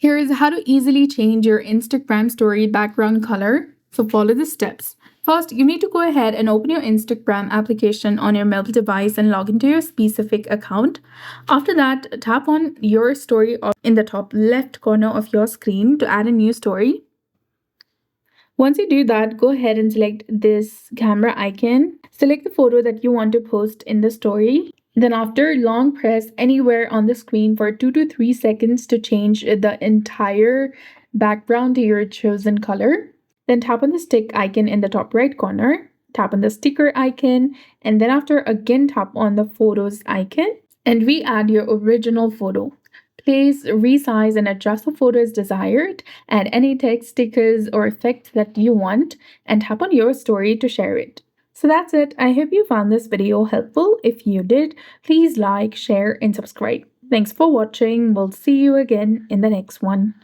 Here is how to easily change your Instagram story background color. So follow the steps. First, you need to go ahead and open your Instagram application on your mobile device and log into your specific account. After that, tap on your story in the top left corner of your screen to add a new story. Once you do that, go ahead and select this camera icon. Select the photo that you want to post in the story. Then after, long press anywhere on the screen for 2 to 3 seconds to change the entire background to your chosen color. Then tap on the stick icon in the top right corner. Tap on the sticker icon, and then after, again tap on the photos icon and re-add your original photo. Please resize and adjust the photo as desired, add any text, stickers, or effects that you want, and tap on your story to share it. So that's it. I hope you found this video helpful. If you did, please like, share, and subscribe. Thanks for watching. We'll see you again in the next one.